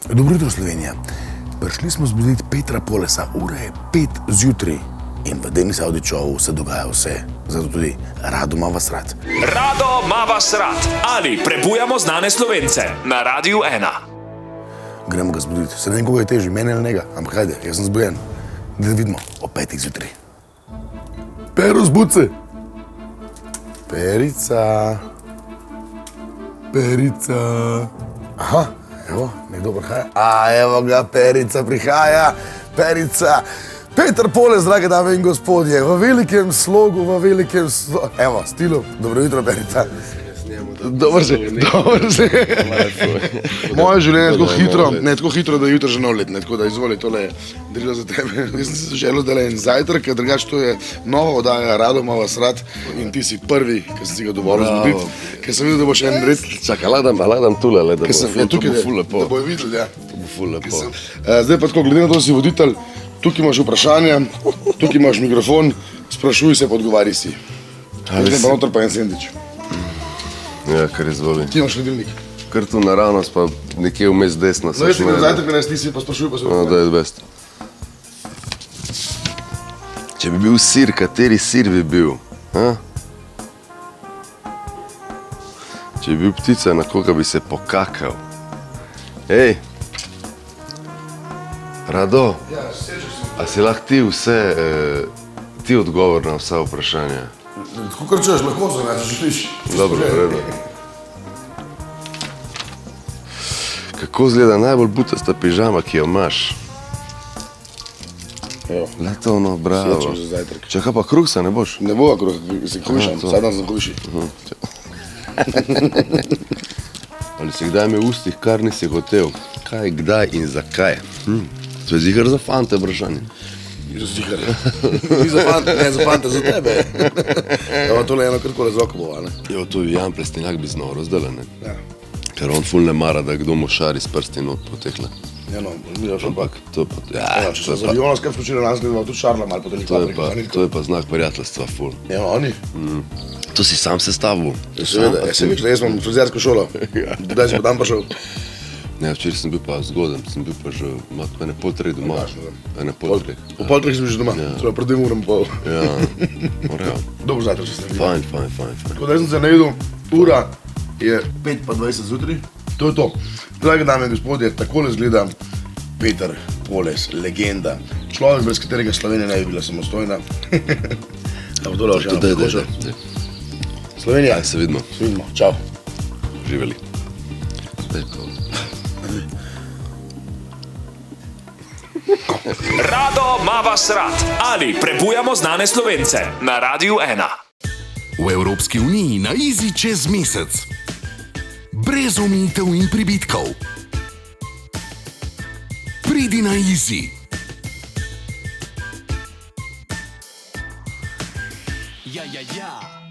Dobro jutro, Slovenija. Prišli smo zbuditi Petra Polesa, ura je 5 zjutraj in v Denis Audio Showu se dogaja vse, zato tudi Rado ima vas rad. Rado ima vas rad ali prebujamo znane Slovence na Radiu 1. Gremo ga zbuditi. Se ne vem, koga je težji, mene ali njega, ampak hajde, jaz sem zbujen. Da vidimo, o 5 zjutraj. Pero, zbud se! Perica. Perica. Aha, evo, nekdo prihaja. Evo ga, Perica prihaja. Perica. Peter Poles, drage dame in gospodje, v velikem slogu, Evo, stilu. Dobro jutro, Perica. Dobro se. Moje življenje je tako hitro, da je jutro že nov let, tako da izvoli, tole je darilo za tebe. Jaz sem si želel, da je en zajtrk, ker drugače to je nova oddaja, Rado ima vas rad in ti si prvi, ki si ga dovolil zbuditi, ker sem videl, da bo še en red. Čakaj, lagam tule, da Tukaj bo ful lepo. Da bojo videli, ja. To bo ful lepo. Zdaj pa tako, glede na to, da si voditelj, tukaj imaš vprašanja, tukaj imaš mikrofon, sprašuj se, pa odgovarji si. Zdaj pa noter pa en sendvič. Ja, kar izvoli. Ti imaš hladilnik. Kar tu naravnost, pa nekje vmes desno. No, veš, da zajtrk ne ti si, pa sprašuj, pa se No, da je best. Če bi bil sir, kateri sir bi bil? A? Če bi bil ptica, na koga bi se pokakal? Ej! Rado, Ja, sečeš si. a si lahko ti vse, ti odgovor na vsa vprašanja? Tako kar čuješ, lahko se ne, če želiš. Dobro, vredno. Kako izgleda najbolj butasta pižama, ki jo imaš? Evo, Letovno, bravo. sečeš za zajtrk. Čakaj pa kruhsa ne boš? Ne bo, kruh, si hujšam, to. vsak dan sem hujši. Ali si kdaj imel v ustih, kar nisi hotel? Kaj, kdaj in zakaj? To je zigar za fante vprašanje. Zdigar. Ni za fante, ne za fante, za tebe. Evo, tole eno krkole z roko bova, ne? Jo, to Jan Plestenjak bi znal razdela, ne? Ja. Ker on ful ne mara, da kdo mu šari s prsti not po tehle. Ja, no, mi je šel. Ampak to pa, Ja, če sem za Liona skrb skočila nas, gledamo tudi Šarla malo podeliti. to je pa znak prijateljstva ful. Ja, oni? To si sam sestavil. Ja, seveda, jaz sem mislil, jaz imam frizersko šolo. Kdaj si pa tam prišel? Ne, včeraj sem bil pa zgoden, sem bil pa že ene pol treh doma. Ene pol treh. Po pol treh sem bil že doma, treba pred 2 urami pol. Ja, morajo. Dobro zajtrk se ste. Fajn. Tako da jaz sem se najedel, ura je 5:20 zjutraj. To je to. Drage dame in gospodje, takole izgleda Peter Poles, legenda. Človek, brez katerega Slovenija ne bi bila samostojna. Ampak tole še eno poskočil. Slovenija, Aj, se vidimo, se vidimo, čau. živeli. Zdaj pa... Rado ima vas rad ali prebujamo znane Slovence na Radiu 1. V Evropski uniji na Easy čez mesec. Brez omejitev in pribitkov. Pridi na Easy. Ja.